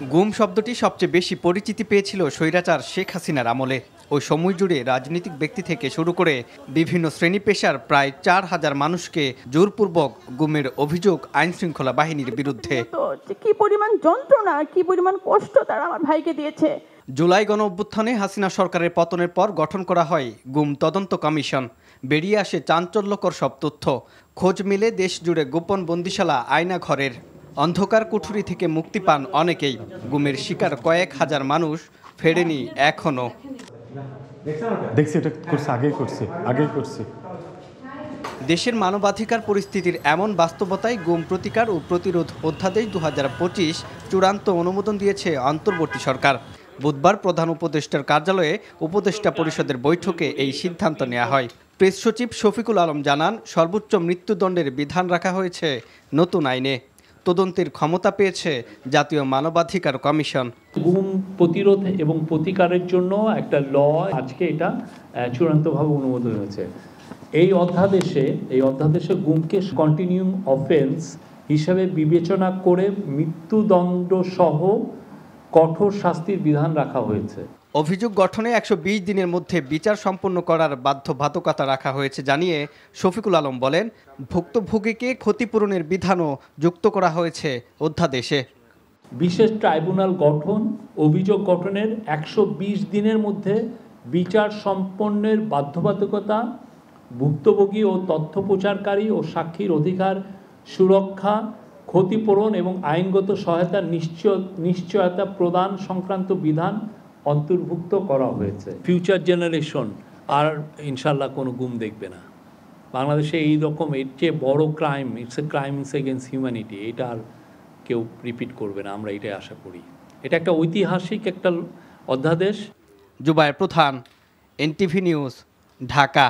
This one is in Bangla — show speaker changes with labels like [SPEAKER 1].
[SPEAKER 1] গুম শব্দটি সবচেয়ে বেশি পরিচিতি পেয়েছিল স্বৈরাচার শেখ হাসিনার আমলে। ওই সময় জুড়ে রাজনৈতিক ব্যক্তি থেকে শুরু করে বিভিন্ন শ্রেণী পেশার প্রায় ৪,০০০ মানুষকে জোরপূর্বক গুমের অভিযোগ আইনশৃঙ্খলা বাহিনীর বিরুদ্ধে।
[SPEAKER 2] কি পরিমাণ যন্ত্রণা, কি পরিমাণ কষ্ট তারা আমার ভাইকে দিয়েছে।
[SPEAKER 1] জুলাই গণ অভ্যুত্থানে হাসিনা সরকারের পতনের পর গঠন করা হয় গুম তদন্ত কমিশন। বেরিয়ে আসে চাঞ্চল্যকর সব তথ্য। খোঁজ মিলে দেশ জুড়ে গোপন বন্দিশালা, আয়না ঘরের অন্ধকার কুঠুরি থেকে মুক্তি পান অনেকেই। গুমের শিকার কয়েক হাজার মানুষ ফেরেনি এখনো। দেশের মানবাধিকার পরিস্থিতির এমন বাস্তবতায় গুম প্রতিকার ও প্রতিরোধ অধ্যাদেশ ২০২৫ চূড়ান্ত অনুমোদন দিয়েছে অন্তর্বর্তী সরকার। বুধবার প্রধান উপদেষ্টার কার্যালয়ে উপদেষ্টা পরিষদের বৈঠকে এই সিদ্ধান্ত নেওয়া হয়। প্রেস সচিব শফিকুল আলম জানান, সর্বোচ্চ মৃত্যুদণ্ডের বিধান রাখা হয়েছে নতুন আইনে। তদন্তের ক্ষমতা পেয়েছে জাতীয় মানবাধিকার কমিশন।
[SPEAKER 3] গুম প্রতিরোধ এবং প্রতিকারের জন্য একটা ল আজকে এটা চূড়ান্তভাবে অনুমোদন হয়েছে। এই অধ্যাদেশে গুমকে কন্টিনিউইং অফেন্স হিসাবে বিবেচনা করে মৃত্যুদণ্ড সহ কঠোর শাস্তির বিধান রাখা হয়েছে।
[SPEAKER 1] অভিযোগ গঠনে ১২০ দিনের মধ্যে বিচার সম্পন্ন করার বাধ্যবাধকতা রাখা হয়েছে জানিয়ে শফিকুল আলম বলেন, ভুক্তভোগীকে ক্ষতিপূরণের বিধানও যুক্ত করা হয়েছে অধ্যাদেশে।
[SPEAKER 3] বিশেষ ট্রাইব্যুনাল গঠন, অভিযোগ গঠনের ১২০ দিনের মধ্যে বিচার সম্পন্নের বাধ্যবাধকতা, ভুক্তভোগী ও তথ্য প্রচারকারী ও সাক্ষীর অধিকার সুরক্ষা, ক্ষতিপূরণ এবং আইনগত সহায়তার নিশ্চয়তা প্রদান সংক্রান্ত বিধান অন্তর্ভুক্ত করা হয়েছে। ফিউচার জেনারেশন আর ইনশাল্লাহ কোনো গুম দেখবে না বাংলাদেশে। এই রকম এর চেয়ে বড় crime, it's a crime against humanity, এটা আর কেউ রিপিট করবে না, আমরা এটাই আশা করি। এটা একটা ঐতিহাসিক একটা অধ্যাদেশ।
[SPEAKER 1] জুবায়ের প্রধান, এনটিভি নিউজ, ঢাকা।